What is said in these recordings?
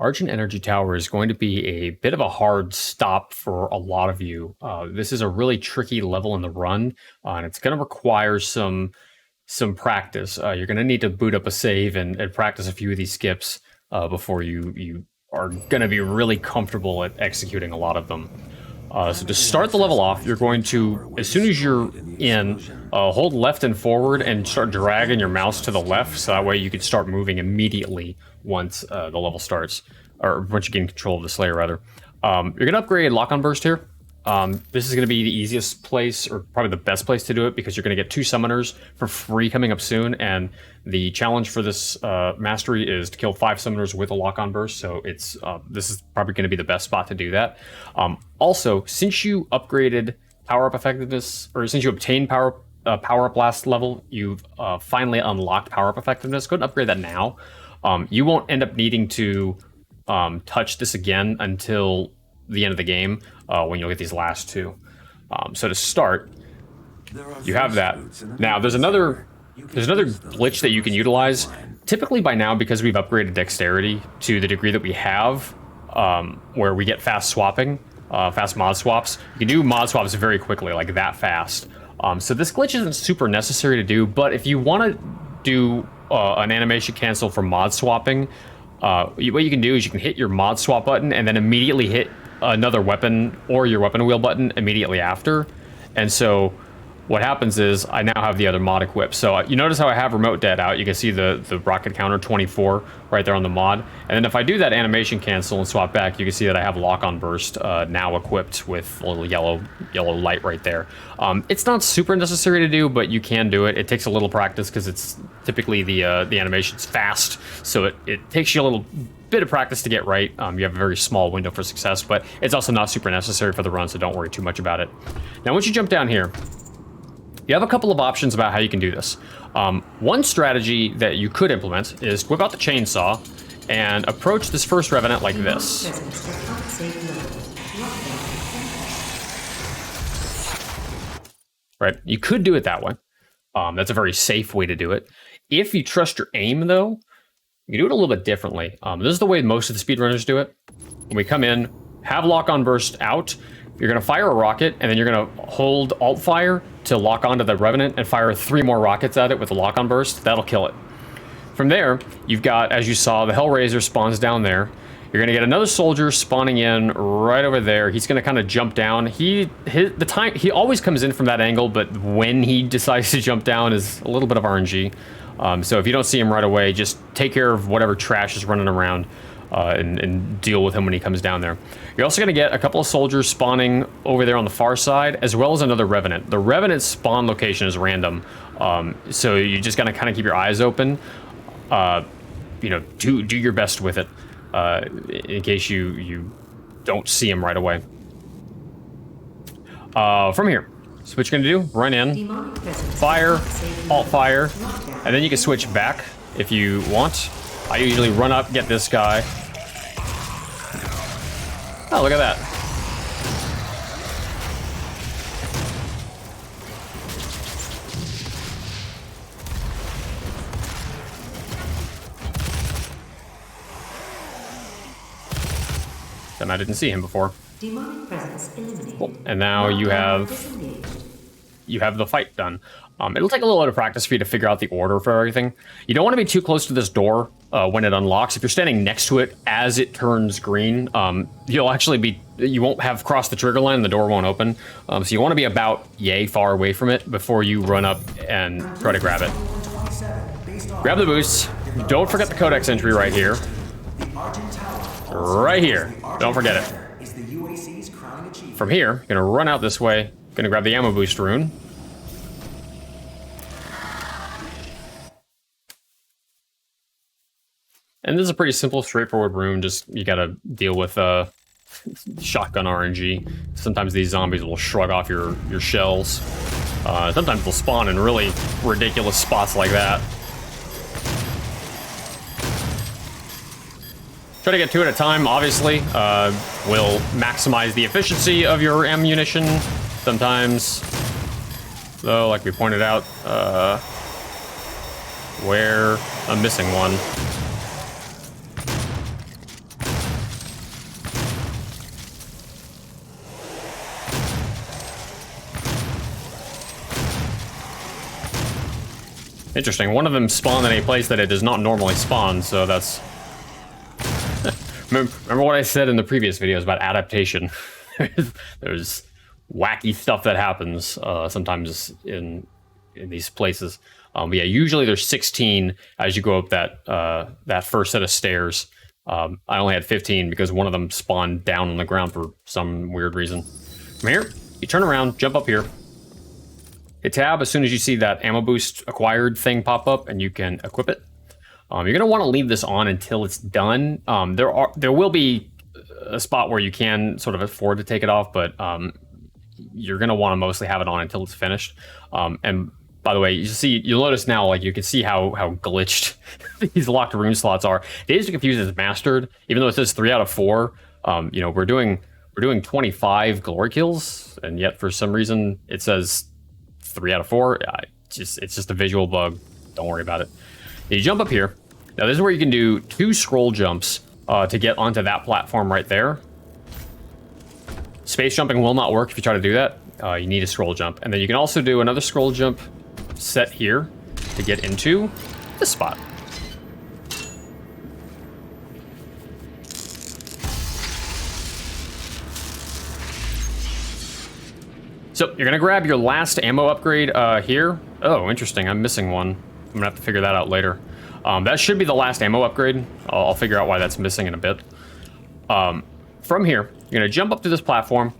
Argent Energy Tower is going to be a bit of a hard stop for a lot of you. This is a really tricky level in the run, and it's going to require some practice. You're going to need to boot up a save and practice a few of these skips before you are going to be really comfortable at executing a lot of them. So to start the level off, you're going to, as soon as you're in, hold left and forward and start dragging your mouse to the left, so that way you can start moving immediately once the level starts, or once you gain control of the Slayer, rather. You're going to upgrade Lock-on Burst here. This is going to be the easiest place, or probably the best place to do it, because you're going to get 2 summoners for free coming up soon, and the challenge for this mastery is to kill 5 summoners with a Lock-on Burst, so it's this is probably going to be the best spot to do that. Also, since you upgraded power-up effectiveness, or since you obtained power-up last level, you've finally unlocked power-up effectiveness. Go ahead and upgrade that now. You won't end up needing to touch this again until the end of the game, when you'll get these last 2. So to start, you have that. Now there's another glitch that you can utilize. Typically by now, because we've upgraded dexterity to the degree that we have, where we get fast swapping, fast mod swaps, you can do mod swaps very quickly, like that fast. So this glitch isn't super necessary to do, but if you want to do an animation cancel for mod swapping, what you can do is you can hit your mod swap button and then immediately hit another weapon or your weapon wheel button immediately after. And so what happens is I now have the other mod equipped. So you notice how I have remote dead out. You can see the rocket counter 24 right there on the mod. And then if I do that animation cancel and swap back, you can see that I have lock-on burst now equipped with a little yellow light right there. It's not super necessary to do, but you can do it. It takes a little practice because it's typically the animation's fast, so it takes you a little bit of practice to get right. You have a very small window for success, but it's also not super necessary for the run, so don't worry too much about it. Now once you jump down here, you have a couple of options about how you can do this. One strategy that you could implement is whip out the chainsaw and approach this first revenant like this. Right? You could do it that way. That's a very safe way to do it. If you trust your aim, though, you can do it a little bit differently. This is the way most of the speedrunners do it. When we come in, have lock-on burst out, you're going to fire a rocket, and then you're going to hold alt-fire to lock onto the revenant and fire 3 more rockets at it with the lock-on burst. That'll kill it. From there, you've got, as you saw, the Hellraiser spawns down there. You're going to get another soldier spawning in right over there. He's going to kind of jump down. He always comes in from that angle, but when he decides to jump down is a little bit of RNG. So if you don't see him right away, just take care of whatever trash is running around and deal with him when he comes down there. You're also going to get a couple of soldiers spawning over there on the far side, as well as another Revenant. The Revenant's spawn location is random, so you just got to kind of keep your eyes open. Do your best with it in case you don't see him right away. From here, so what you're going to do, run in, fire, alt-fire, and then you can switch back if you want. I usually run up, get this guy. Oh, look at that. I didn't see him before. Cool. And now you have the fight done. It'll take a little bit of practice for you to figure out the order for everything. You don't want to be too close to this door when it unlocks. If you're standing next to it as it turns green, you won't have crossed the trigger line and the door won't open. So you want to be about yay far away from it before you run up and try to grab it. Grab the boost. Don't forget the codex entry right here. Right here. Don't forget it. From here, you're gonna run out this way. Gonna grab the ammo boost rune. And this is a pretty simple, straightforward rune. Just you gotta deal with shotgun RNG. Sometimes these zombies will shrug off your shells. Sometimes they'll spawn in really ridiculous spots like that. Try to get 2 at a time, obviously. Will maximize the efficiency of your ammunition. Sometimes, though, like we pointed out, where I'm missing one. Interesting. One of them spawned in a place that it does not normally spawn, so that's... Remember what I said in the previous videos about adaptation? There's wacky stuff that happens sometimes in these places. But yeah, usually there's 16 as you go up that first set of stairs. I only had 15 because one of them spawned down on the ground for some weird reason. From here, you turn around, jump up here. Hit tab as soon as you see that ammo boost acquired thing pop up, and you can equip it. You're going to want to leave this on until it's done. There will be a spot where you can sort of afford to take it off, but you're going to want to mostly have it on until it's finished. And by the way, you'll notice now, like you can see how glitched these locked room slots are. Dazed and Confused is mastered, even though it says 3 out of 4. You know, we're doing 25 glory kills, and yet for some reason it says 3 out of 4. It's just a visual bug. Don't worry about it. You jump up here. Now this is where you can do 2 scroll jumps to get onto that platform right there. Space jumping will not work if you try to do that. You need a scroll jump. And then you can also do another scroll jump set here to get into this spot. So you're gonna grab your last ammo upgrade here. Oh, interesting, I'm missing one. I'm gonna have to figure that out later. That should be the last ammo upgrade. I'll figure out why that's missing in a bit. From here, you're gonna jump up to this platform.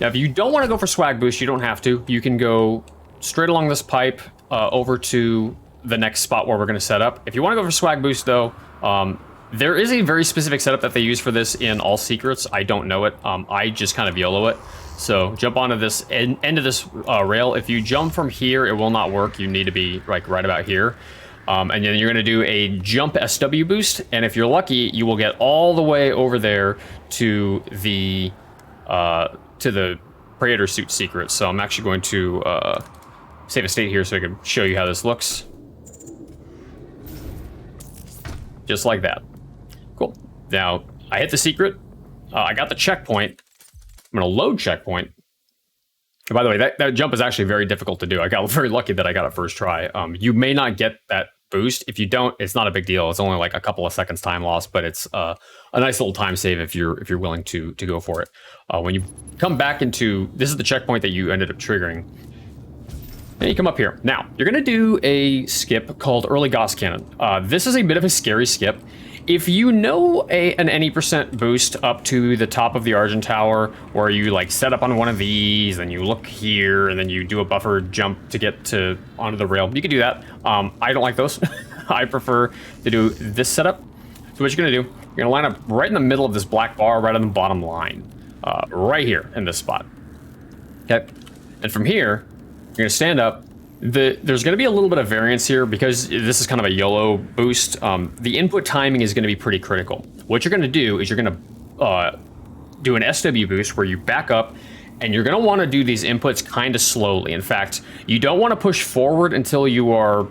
Now, if you don't wanna go for swag boost, you don't have to. You can go straight along this pipe over to the next spot where we're gonna set up. If you wanna go for swag boost though, there is a very specific setup that they use for this in All Secrets. I don't know it. I just kind of YOLO it. So jump onto this end of this rail. If you jump from here, it will not work. You need to be like right about here. And then you're gonna do a jump SW boost. And if you're lucky, you will get all the way over there to the Predator suit secret. So I'm actually going to save a state here so I can show you how this looks. Just like that. Cool. Now, I hit the secret. I got the checkpoint. I'm going to load checkpoint. And by the way, that jump is actually very difficult to do. I got very lucky that I got it first try. You may not get that boost. If you don't, it's not a big deal. It's only like a couple of seconds time loss, but it's a nice little time save if you're willing to go for it. When you come back into, this is the checkpoint that you ended up triggering. And you come up here. Now, you're going to do a skip called Early Gauss Cannon. This is a bit of a scary skip. If you know an any % boost up to the top of the Argent Tower, where you like set up on one of these, and you look here, and then you do a buffer jump to get onto the rail, you can do that. I don't like those. I prefer to do this setup. So what you're gonna do, you're gonna line up right in the middle of this black bar, right on the bottom line, right here in this spot. Okay, and from here, you're gonna stand up. There's going to be a little bit of variance here because this is kind of a YOLO boost. The input timing is going to be pretty critical. What you're going to do is you're going to do an SW boost where you back up, and you're going to want to do these inputs kind of slowly. In fact, you don't want to push forward until you are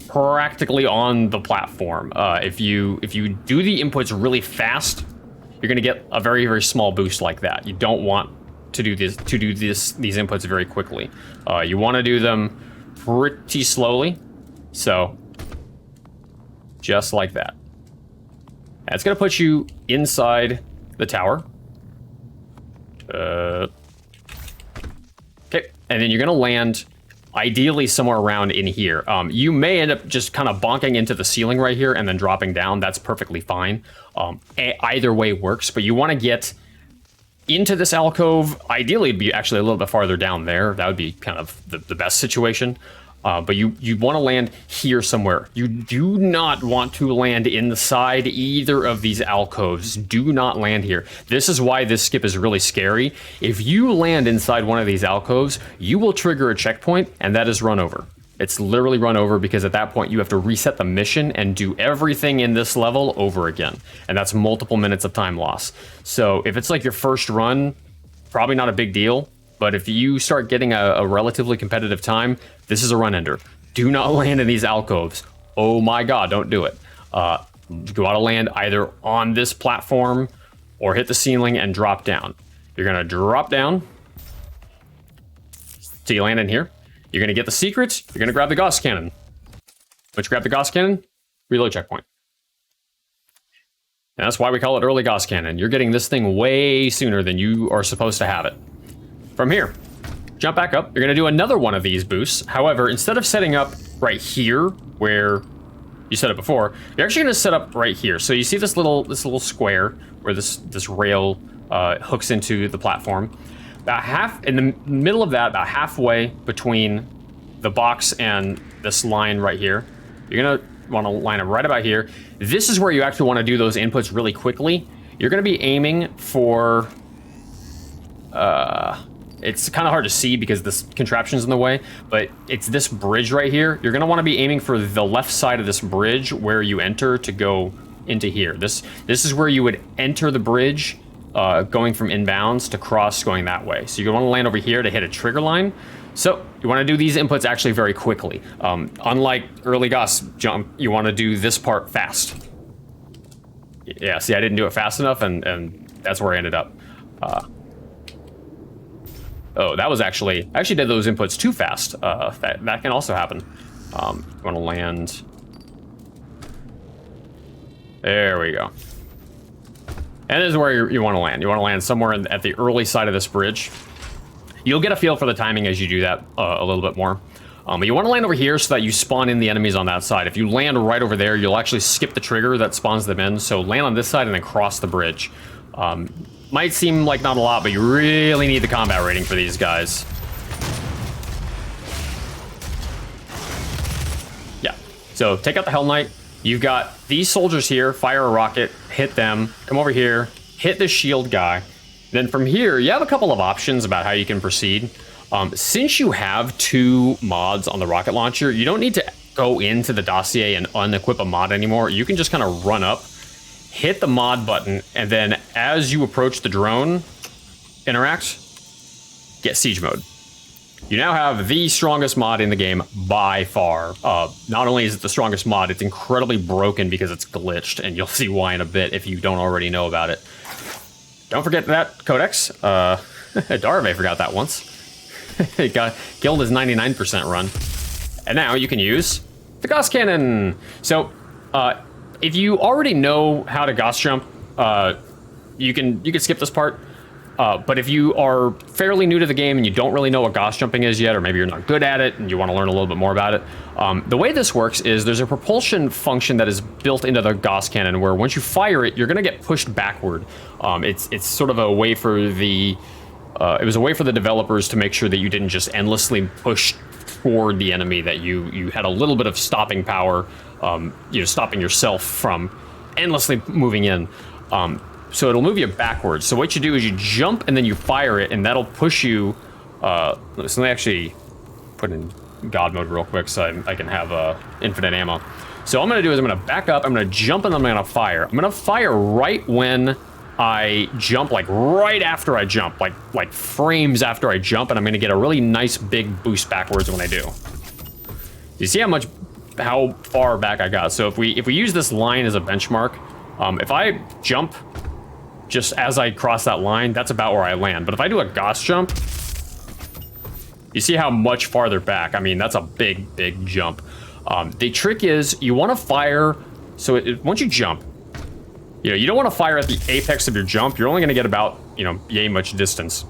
practically on the platform. If you do the inputs really fast, you're going to get a very, very small boost like that. You don't want to do these inputs very quickly. You want to do them pretty slowly, so just like that. That's gonna put you inside the tower. Okay, and then you're gonna land ideally somewhere around in here. You may end up just kind of bonking into the ceiling right here and then dropping down. That's perfectly fine. Either way works, but you want to get into this alcove. Ideally, it'd be actually a little bit farther down there. That would be kind of the best situation. But you want to land here somewhere. You do not want to land inside either of these alcoves. Do not land here. This is why this skip is really scary. If you land inside one of these alcoves, you will trigger a checkpoint, and that is run over. It's literally run over because at that point you have to reset the mission and do everything in this level over again. And that's multiple minutes of time loss. So if it's like your first run, probably not a big deal. But if you start getting a relatively competitive time, this is a run ender. Do not land in these alcoves. Oh my God, don't do it. You gotta land either on this platform or hit the ceiling and drop down. You're gonna drop down till you land in here. You're gonna get the secret. You're gonna grab the Gauss Cannon. Once you grab the Gauss Cannon, reload checkpoint. And that's why we call it early Gauss Cannon. You're getting this thing way sooner than you are supposed to have it. From here, jump back up. You're going to do another one of these boosts. However, instead of setting up right here where you set it before, you're actually going to set up right here. So you see this little square where this rail hooks into the platform. About half in the middle of that, about halfway between the box and this line right here, you're going to want to line up right about here. This is where you actually want to do those inputs really quickly. You're going to be aiming for it's kind of hard to see because this contraption's in the way, but it's this bridge right here. You're going to want to be aiming for the left side of this bridge where you enter to go into here. This is where you would enter the bridge going from inbounds to cross going that way. So you're going to want to land over here to hit a trigger line. So you want to do these inputs actually very quickly. Unlike early Gauss jump, you want to do this part fast. Yeah, see, I didn't do it fast enough, and that's where I ended up. Oh, that was I actually did those inputs too fast. That can also happen. You want to land. There we go. And this is where you want to land. You want to land somewhere at the early side of this bridge. You'll get a feel for the timing as you do that a little bit more. But you want to land over here so that you spawn in the enemies on that side. If you land right over there, you'll actually skip the trigger that spawns them in. So land on this side and then cross the bridge. Might seem like not a lot, but you really need the combat rating for these guys. Yeah, so take out the Hell Knight. You've got these soldiers here, fire a rocket, hit them, come over here, hit the shield guy. Then from here, you have a couple of options about how you can proceed. Since you have 2 mods on the rocket launcher, you don't need to go into the dossier and unequip a mod anymore. You can just kind of run up, hit the mod button, and then as you approach the drone, interact, get siege mode. You now have the strongest mod in the game by far. Not only is it the strongest mod, it's incredibly broken because it's glitched, and you'll see why in a bit if you don't already know about it. Don't forget that Codex. Darve forgot that once. He got killed his 99% run. And now you can use the Gauss Cannon. So, if you already know how to Gauss jump, you can skip this part. But if you are fairly new to the game and you don't really know what Gauss jumping is yet, or maybe you're not good at it and you want to learn a little bit more about it, the way this works is there's a propulsion function that is built into the Gauss Cannon where once you fire it, you're going to get pushed backward. It's sort of a way for the developers to make sure that you didn't just endlessly push toward the enemy, that you had a little bit of stopping power, stopping yourself from endlessly moving in. So it'll move you backwards. So what you do is you jump and then you fire it, and that'll push you. So let me actually put in God mode real quick so I can have infinite ammo. So what I'm going to do is I'm going to back up, I'm going to jump, and then I'm going to fire. I'm going to fire right when I jump, like right after I jump, like frames after I jump, and I'm going to get a really nice big boost backwards when I do. You see how far back I got? So if we use this line as a benchmark, if I jump just as I cross that line, that's about where I land. But if I do a Gauss jump, you see how much farther back. I mean, that's a big jump. The trick is you want to fire. So once you jump, you don't want to fire at the apex of your jump. You're only going to get about, yay much distance.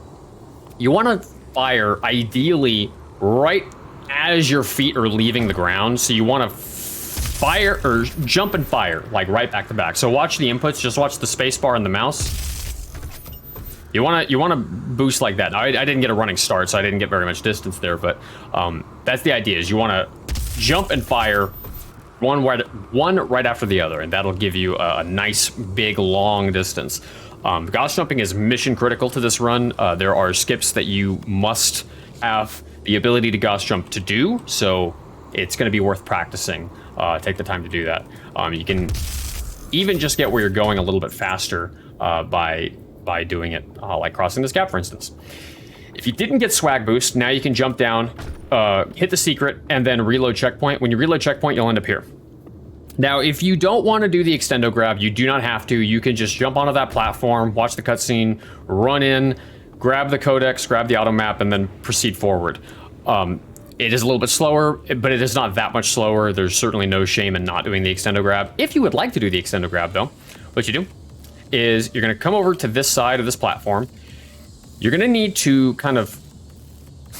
You want to fire ideally right as your feet are leaving the ground. So you want to fire or jump and fire like right back to back. So watch the inputs. Just watch the space bar and the mouse. You want to boost like that. Now, I didn't get a running start, so I didn't get very much distance there. But that's the idea. Is you want to jump and fire one right after the other, and that'll give you a nice big long distance. Gauss jumping is mission critical to this run. There are skips that you must have the ability to Gauss jump to do, so it's going to be worth practicing. Take the time to do that. You can even just get where you're going a little bit faster by doing it, like crossing this gap, for instance. If you didn't get swag boost, now you can jump down, hit the secret, and then reload checkpoint. When you reload checkpoint, you'll end up here. Now, if you don't want to do the extendo grab, you do not have to. You can just jump onto that platform, watch the cutscene, run in, grab the codex, grab the auto map, and then proceed forward. It is a little bit slower, but it is not that much slower. There's certainly no shame in not doing the extendo grab. If you would like to do the extendo grab, though, what you do is you're going to come over to this side of this platform. You're going to need to kind of...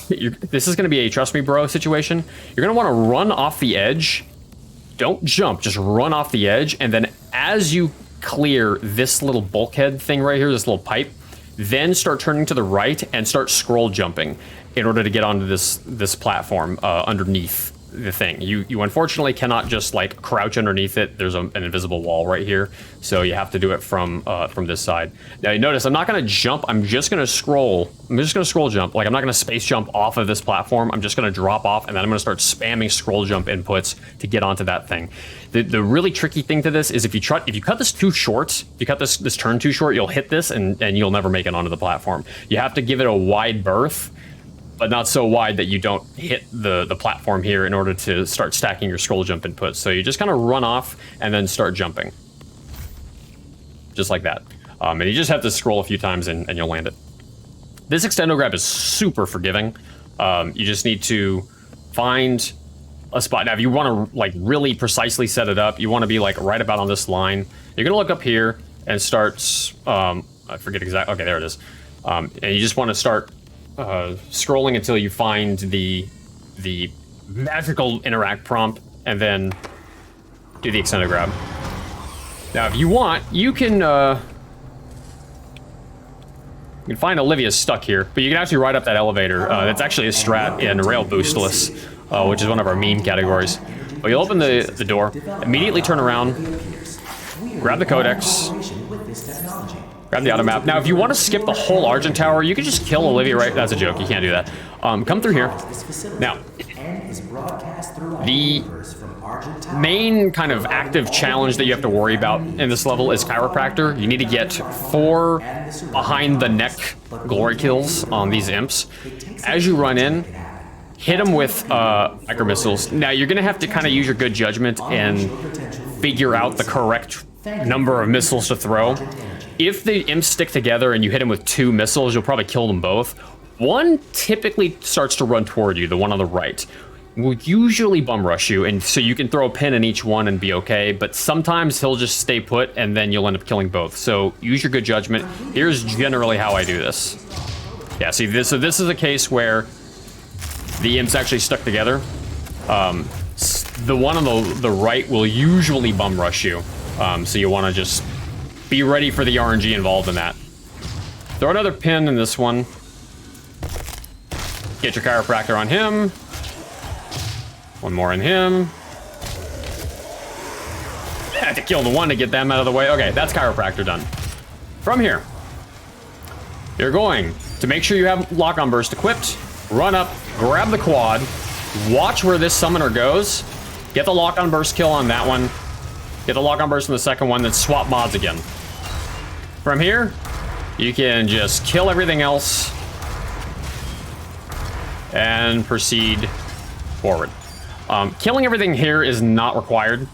this is going to be a trust me bro situation. You're going to want to run off the edge. Don't jump, just run off the edge. And then as you clear this little bulkhead thing right here, this little pipe, then start turning to the right and start scroll jumping in order to get onto this platform underneath the thing. You unfortunately cannot just like crouch underneath it. There's an invisible wall right here, so you have to do it from this side. Now you notice I'm not going to jump. I'm just going to scroll. I'm just going to scroll jump. Like I'm not going to space jump off of this platform. I'm just going to drop off, and then I'm going to start spamming scroll jump inputs to get onto that thing. The really tricky thing to this is if you cut this too short, if you cut this turn too short, you'll hit this and you'll never make it onto the platform. You have to give it a wide berth, but not so wide that you don't hit the platform here in order to start stacking your scroll jump inputs. So you just kind of run off and then start jumping. Just like that. And you just have to scroll a few times and you'll land it. This extendo grab is super forgiving. You just need to find a spot. Now, if you want to like really precisely set it up, you want to be like right about on this line. You're going to look up here and start, I forget exactly. Okay, there it is. And you just want to start scrolling until you find the magical interact prompt, and then do the extended grab. Now, if you want, you can find Olivia's stuck here, but you can actually ride up that elevator. That's actually a strat in Rail Boostless, which is one of our meme categories. But you'll open the door, immediately turn around, grab the codex, grab the auto map. Now, if you want to skip the whole Argent Tower, you can just kill Olivia, right? That's a joke. You can't do that. Come through here. Now, the main kind of active challenge that you have to worry about in this level is Chiropractor. You need to get 4 behind the neck glory kills on these imps. As you run in, hit them with micro missiles. Now, you're going to have to kind of use your good judgment and figure out the correct number of missiles to throw. If the imps stick together and you hit them with 2 missiles, you'll probably kill them both. One typically starts to run toward you, the one on the right. Will usually bum rush you, and so you can throw a pin in each one and be okay, but sometimes he'll just stay put and then you'll end up killing both. So use your good judgment. Here's generally how I do this. Yeah, see, so this is a case where the imps actually stuck together. The one on the right will usually bum rush you, so you want to just be ready for the RNG involved in that. Throw another pin in this one. Get your chiropractor on him. One more in him. I had to kill the one to get them out of the way. Okay, that's chiropractor done. From here, you're going to make sure you have lock-on burst equipped. Run up, grab the quad, watch where this summoner goes, get the lock-on burst kill on that one, get the lock-on burst on the second one, then swap mods again. From here, you can just kill everything else and proceed forward. Killing everything here is not required.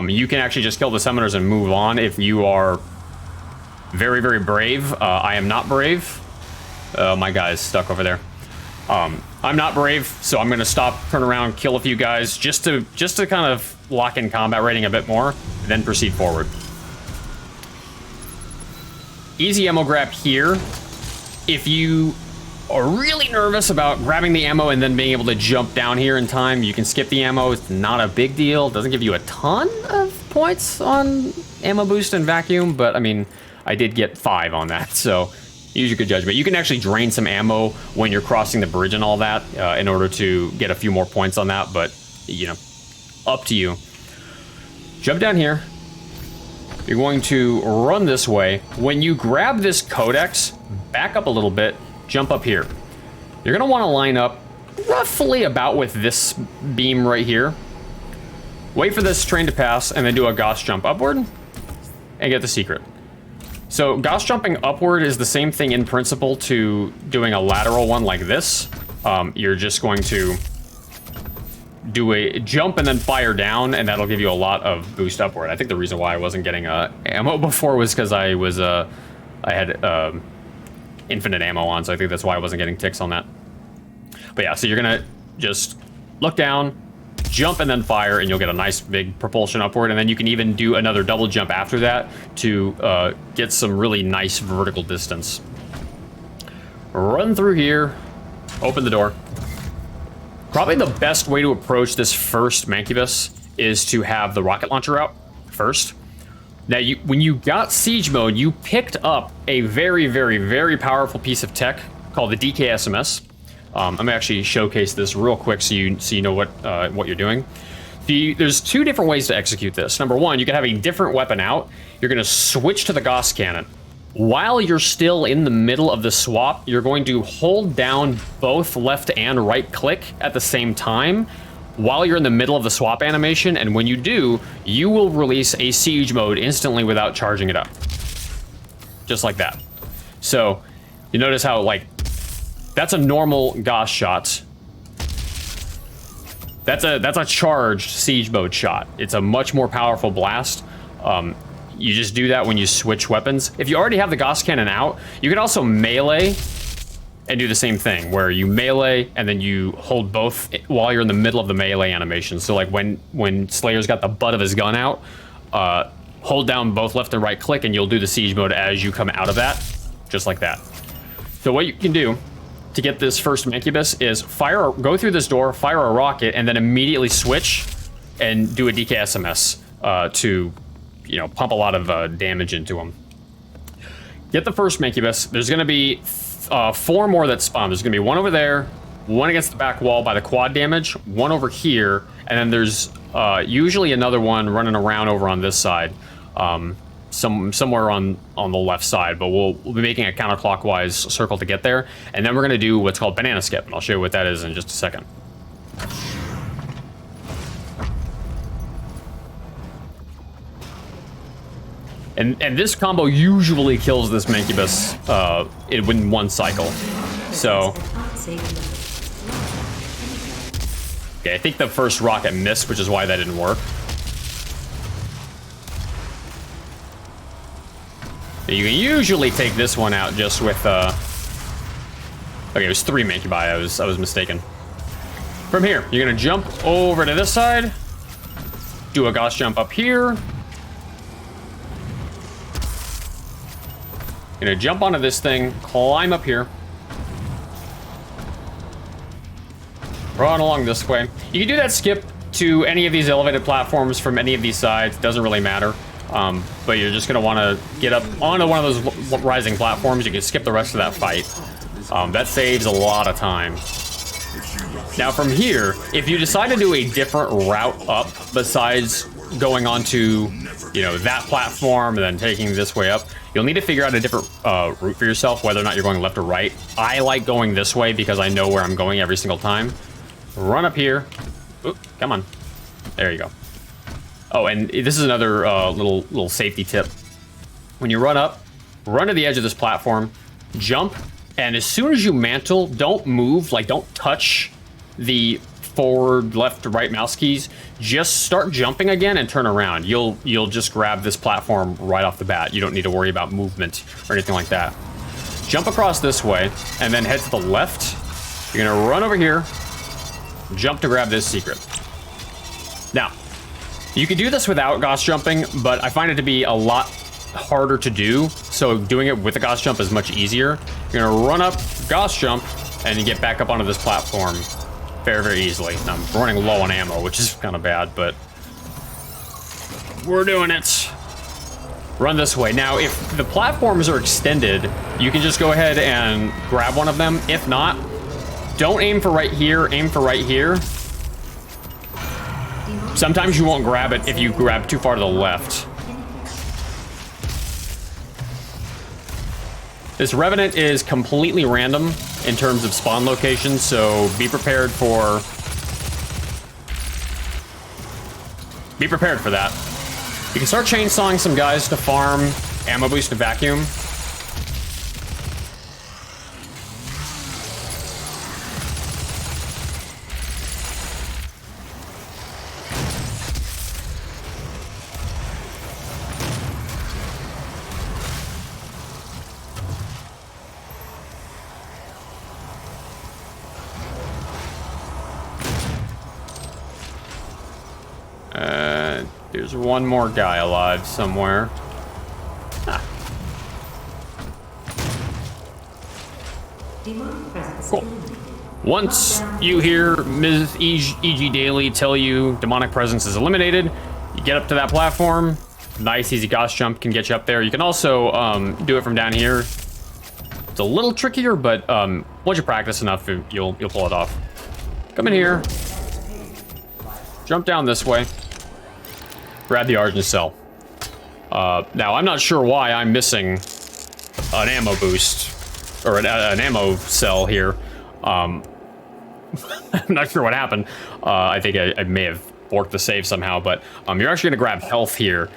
You can actually just kill the summoners and move on if you are very, very brave. I am not brave. My guy is stuck over there. I'm not brave, so I'm gonna stop, turn around, kill a few guys just to kind of lock in combat rating a bit more, then proceed forward. Easy ammo grab here. If you are really nervous about grabbing the ammo and then being able to jump down here in time, you can skip the ammo. It's not a big deal. It doesn't give you a ton of points on ammo boost and vacuum, but I mean, I did get 5 on that, so use your good judgment. You can actually drain some ammo when you're crossing the bridge and all that in order to get a few more points on that, but, you know, up to you. Jump down here. You're going to run this way. When you grab this codex, back up a little bit, jump up here. You're going to want to line up roughly about with this beam right here. Wait for this train to pass, and then do a Gauss jump upward, and get the secret. So Gauss jumping upward is the same thing in principle to doing a lateral one like this. You're just going to do a jump and then fire down, and that'll give you a lot of boost upward. I think the reason why I wasn't getting ammo before was because I had infinite ammo on, so I think that's why I wasn't getting ticks on that. But yeah, so you're gonna just look down, jump, and then fire, and you'll get a nice big propulsion upward. And then you can even do another double jump after that to get some really nice vertical distance. Run through here, open the door. Probably the best way to approach this first Mancubus is to have the rocket launcher out first. Now, when you got siege mode, you picked up a very, very, very powerful piece of tech called the DKSMS. I'm gonna actually showcase this real quick so you know what you're doing. There's two different ways to execute this. Number one, you can have a different weapon out. You're gonna switch to the Gauss cannon. While you're still in the middle of the swap, you're going to hold down both left and right click at the same time while you're in the middle of the swap animation, and when you do, you will release a siege mode instantly without charging it up. Just like that. So, you notice how, like, that's a normal Gauss shot. That's a charged siege mode shot. It's a much more powerful blast. You just do that when you switch weapons. If you already have the Gauss cannon out, you can also melee and do the same thing, where you melee and then you hold both while you're in the middle of the melee animation. So like when Slayer's got the butt of his gun out, hold down both left and right click and you'll do the siege mode as you come out of that, just like that. So what you can do to get this first Mancubus is go through this door, fire a rocket, and then immediately switch and do a DKSMS to, you know, pump a lot of damage into them. Get the first Mancubus. There's going to be 4 more that spawn. There's going to be one over there, one against the back wall by the quad damage, one over here, and then there's usually another one running around over on this side, somewhere on the left side, but we'll be making a counterclockwise circle to get there, and then we're going to do what's called banana skip, and I'll show you what that is in just a second. And this combo usually kills this Mancubus in one cycle. So, okay, I think the first rocket missed, which is why that didn't work. You can usually take this one out just with okay, it was 3 Mancubi. I was mistaken. From here, you're gonna jump over to this side, do a Gauss jump up here. Gonna jump onto this thing, climb up here, run along this way. You can do that skip to any of these elevated platforms from any of these sides. Doesn't really matter. But you're just gonna want to get up onto one of those rising platforms. You can skip the rest of that fight. That saves a lot of time. Now from here, if you decide to do a different route up besides going onto, you know, that platform and then taking this way up, you'll need to figure out a different route for yourself, whether or not you're going left or right. I like going this way because I know where I'm going every single time. Run up here. Oop, come on. There you go. Oh, and this is another little safety tip. When you run up, run to the edge of this platform, jump, and as soon as you mantle, don't move, like don't touch the forward, left, right mouse keys. Just start jumping again and turn around. You'll just grab this platform right off the bat. You don't need to worry about movement or anything like that. Jump across this way and then head to the left. You're gonna run over here, jump to grab this secret. Now, you can do this without Gauss jumping, but I find it to be a lot harder to do. So doing it with a Gauss jump is much easier. You're gonna run up, Gauss jump, and you get back up onto this platform very, very easily. I'm running low on ammo, which is kind of bad, but we're doing it. Run this way. Now, if the platforms are extended, you can just go ahead and grab one of them. If not, don't aim for right here, aim for right here. Sometimes you won't grab it if you grab too far to the left. This Revenant is completely random in terms of spawn locations, so be prepared for that. You can start chainsawing some guys to farm ammo boost and vacuum. There's one more guy alive somewhere. Ah. Cool. Once you hear Ms. E.G. Daly tell you demonic presence is eliminated, you get up to that platform. Nice, easy Gauss jump can get you up there. You can also do it from down here. It's a little trickier, but once you practice enough, you'll pull it off. Come in here. Jump down this way. Grab the Argent cell. Now, I'm not sure why I'm missing an ammo boost, or an ammo cell here. I'm not sure what happened. I think I may have forked the save somehow, but you're actually gonna grab health here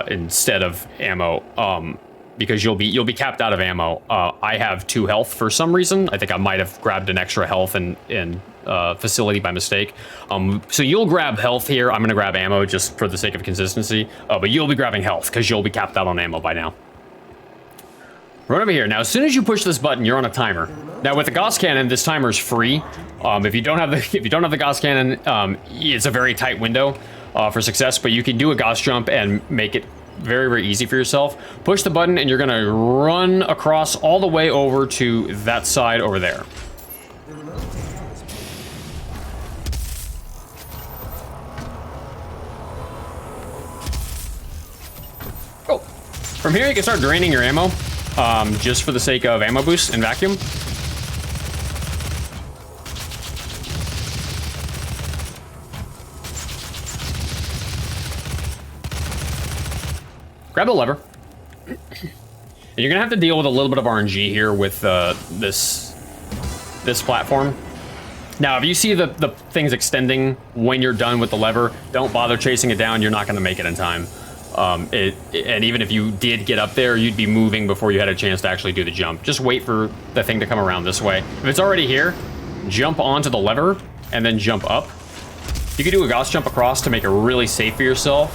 instead of ammo, because you'll be capped out of ammo. I have 2 health for some reason. I think I might have grabbed an extra health in facility by mistake. So you'll grab health here. I'm gonna grab ammo just for the sake of consistency, but you'll be grabbing health because you'll be capped out on ammo by now. Run over here. Now, as soon as you push this button, you're on a timer. Now, with the Gauss cannon, this timer is free. If you don't have the Gauss cannon, it's a very tight window for success. But you can do a Gauss jump and make it very, very easy for yourself. Push the button, and you're gonna run across all the way over to that side over there. Cool. From here, you can start draining your ammo. Just for the sake of ammo boost and vacuum. Grab the lever. And you're gonna have to deal with a little bit of RNG here with this platform. Now, if you see the things extending when you're done with the lever, don't bother chasing it down. You're not gonna make it in time. And even if you did get up there, you'd be moving before you had a chance to actually do the jump. Just wait for the thing to come around this way. If it's already here, jump onto the lever and then jump up. You can do a Gauss jump across to make it really safe for yourself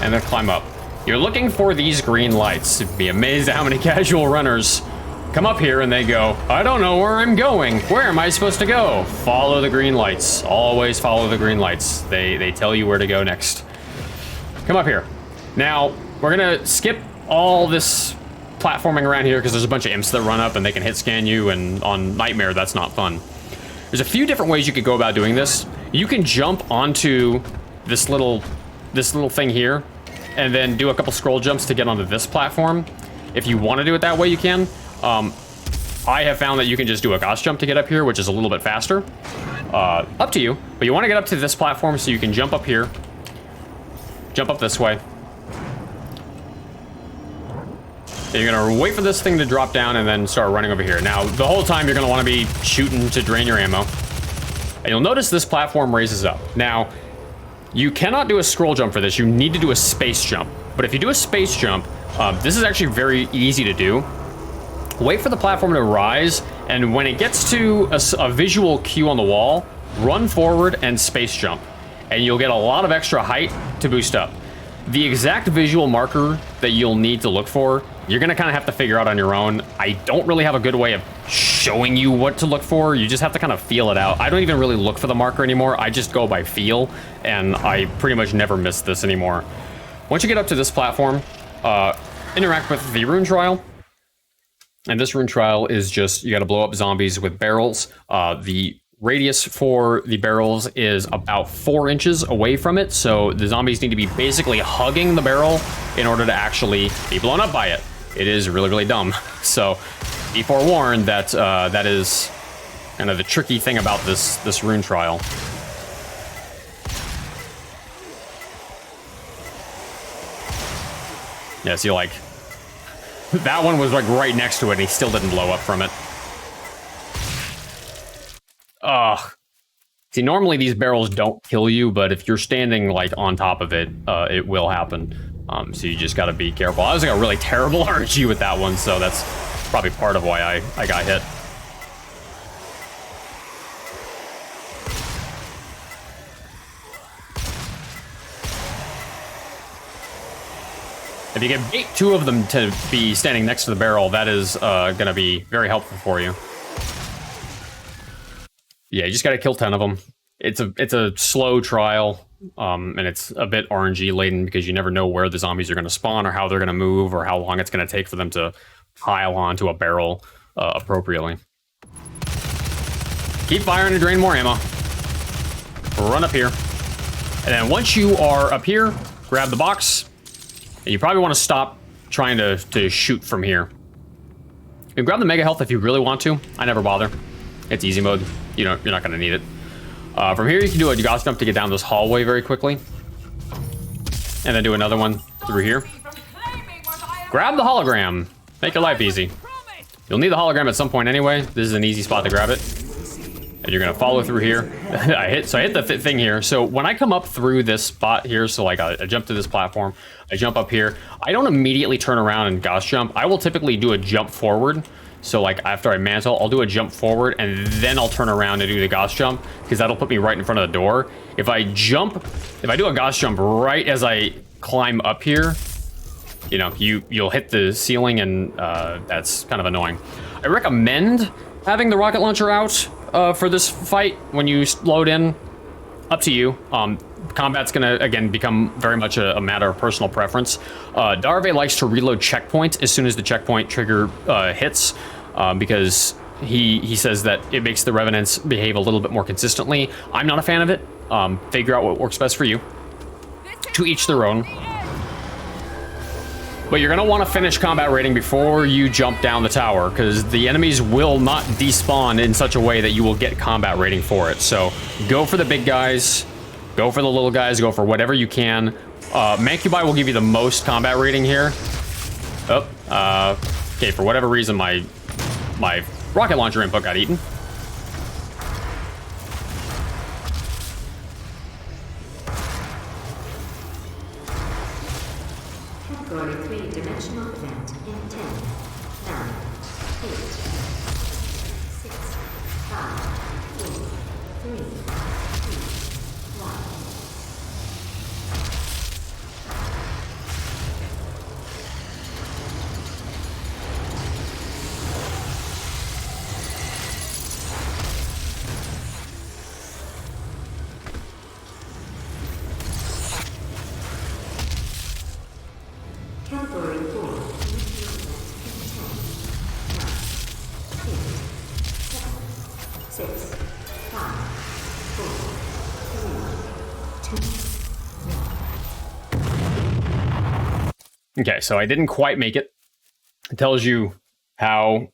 and then climb up. You're looking for these green lights. You'd be amazed at how many casual runners come up here and they go, I don't know where I'm going. Where am I supposed to go? Follow the green lights. Always follow the green lights. They tell you where to go next. Come up here. Now, we're gonna skip all this platforming around here because there's a bunch of imps that run up and they can hit scan you, and on Nightmare, that's not fun. There's a few different ways you could go about doing this. You can jump onto this little thing here and then do a couple scroll jumps to get onto this platform. If you want to do it that way, you can. I have found that you can just do a Gauss jump to get up here, which is a little bit faster. Up to you, but you want to get up to this platform so you can jump up here, jump up this way. And you're gonna wait for this thing to drop down and then start running over here. Now, the whole time you're gonna wanna be shooting to drain your ammo. And you'll notice this platform raises up. Now, you cannot do a scroll jump for this. You need to do a space jump. But if you do a space jump, this is actually very easy to do. Wait for the platform to rise, and when it gets to a visual cue on the wall, run forward and space jump. And you'll get a lot of extra height to boost up. The exact visual marker that you'll need to look for, you're gonna kind of have to figure out on your own. I don't really have a good way of showing you what to look for. You just have to kind of feel it out. I don't even really look for the marker anymore. I just go by feel, and I pretty much never miss this anymore. Once you get up to this platform, interact with the rune trial. And this rune trial is just, you gotta blow up zombies with barrels. The radius for the barrels is about 4 inches away from it, so the zombies need to be basically hugging the barrel in order to actually be blown up by it. It is really, really dumb. So be forewarned that that is kind of the tricky thing about this rune trial. Yeah, see, like, that one was like right next to it and he still didn't blow up from it. Ugh. See, normally these barrels don't kill you, but if you're standing like on top of it, it will happen. So you just gotta be careful. I was like a really terrible RNG with that one, so that's probably part of why I got hit. If you can bait 2 of them to be standing next to the barrel, that is gonna be very helpful for you. Yeah, you just gotta kill 10 of them. it's a slow trial, and it's a bit RNG laden because you never know where the zombies are going to spawn or how they're going to move or how long it's going to take for them to pile onto a barrel appropriately. Keep firing to drain more ammo. Run up here. And then once you are up here, grab the box. And you probably want to stop trying to shoot from here. You can grab the mega health if you really want to. I never bother. It's easy mode. You're not going to need it. From here, you can do a Gauss jump to get down this hallway very quickly. And then do another one through here. Grab the hologram. Make your life easy. You'll need the hologram at some point anyway. This is an easy spot to grab it. And you're gonna follow through here. I hit the thing here. So when I come up through this spot here, so like I jump to this platform, I jump up here. I don't immediately turn around and Gauss jump. I will typically do a jump forward. So like after I mantle, I'll do a jump forward and then I'll turn around and do the Gauss jump because that'll put me right in front of the door. If I do a Gauss jump right as I climb up here, you know, you'll hit the ceiling and that's kind of annoying. I recommend having the rocket launcher out for this fight when you load in. Up to you. Combat's gonna again become very much a matter of personal preference. Darve likes to reload checkpoint as soon as the checkpoint trigger hits because he says that it makes the revenants behave a little bit more consistently. I'm not a fan of it. Figure out what works best for you. To each their own. But you're going to want to finish combat rating before you jump down the tower, because the enemies will not despawn in such a way that you will get combat rating for it. So go for the big guys, go for the little guys, go for whatever you can. Mancubi will give you the most combat rating here. Okay, for whatever reason, my rocket launcher input got eaten. Three-dimensional event in 10, 9, 8, 6, 5, 4, 3, 2, 1. Category 4, dimensional event in 10, 9, 8, 7, 6, 5, 4, 3, 2, 1. Okay, so I didn't quite make it. It tells you how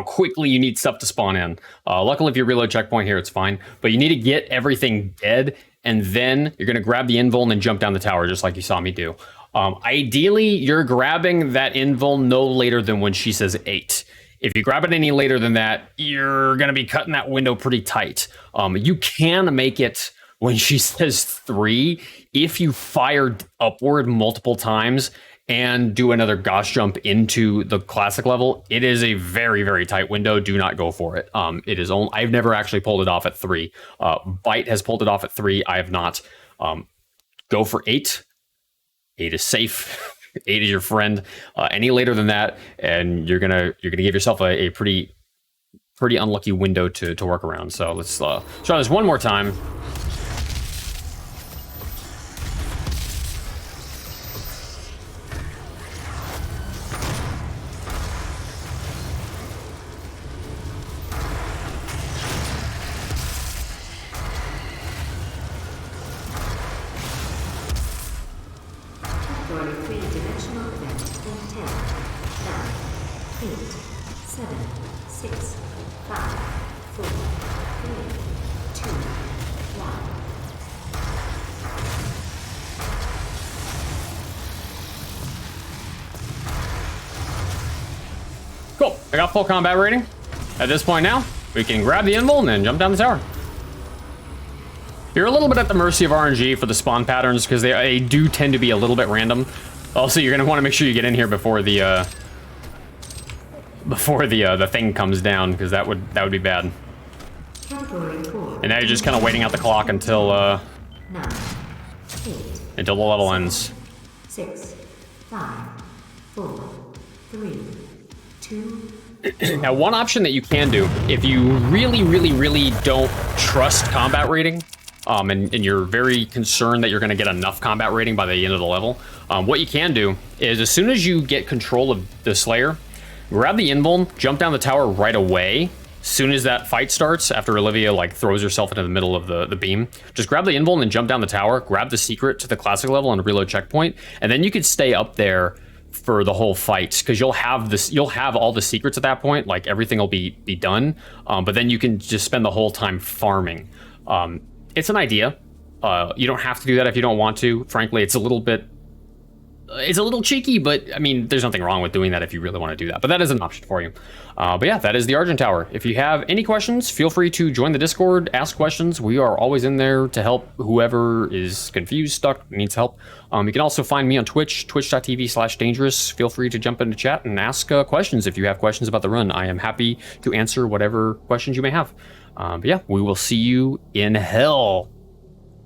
quickly you need stuff to spawn in. Luckily, if you reload checkpoint here, it's fine. But you need to get everything dead, and then you're going to grab the invul and then jump down the tower, just like you saw me do. Ideally, you're grabbing that invul no later than when she says 8. If you grab it any later than that, you're going to be cutting that window pretty tight. You can make it when she says 3 if you fire upward multiple times and do another Gauss jump into the classic level. It is a very, very tight window. Do not go for it. It is only, I've never actually pulled it off at 3. Bite has pulled it off at 3. I have not. Go for 8. 8 is safe. 8 is your friend. Any later than that, and you're gonna give yourself a pretty unlucky window to work around. So let's try this one more time. Three-dimensional event in 10, 9, 8, 7, 6, 5, 4, 3, 2, 1. Cool. I got full combat rating. At this point now, we can grab the invul and then jump down the tower. You're a little bit at the mercy of RNG for the spawn patterns because they do tend to be a little bit random. Also, you're going to want to make sure you get in here before the thing comes down, because that would be bad. And now you're just kind of waiting out the clock until 9, 8, until the level ends. 6, 5, 4, 3, 2. Now, one option that you can do, if you really, really, really don't trust combat rating, and you're very concerned that you're going to get enough combat rating by the end of the level, what you can do is as soon as you get control of the Slayer, grab the invuln, jump down the tower right away. As soon as that fight starts, after Olivia like throws herself into the middle of the beam, just grab the invuln and jump down the tower, grab the secret to the classic level and reload checkpoint, and then you could stay up there for the whole fight because you'll have all the secrets at that point. Like everything will be done, but then you can just spend the whole time farming. It's an idea. You don't have to do that if you don't want to. Frankly, it's a little cheeky, but I mean, there's nothing wrong with doing that if you really want to do that. But that is an option for you. But yeah, that is the Argent Tower. If you have any questions, feel free to join the Discord, ask questions. We are always in there to help whoever is confused, stuck, needs help. You can also find me on Twitch, twitch.tv/dangerous. Feel free to jump into chat and ask questions if you have questions about the run. I am happy to answer whatever questions you may have. But yeah, we will see you in hell.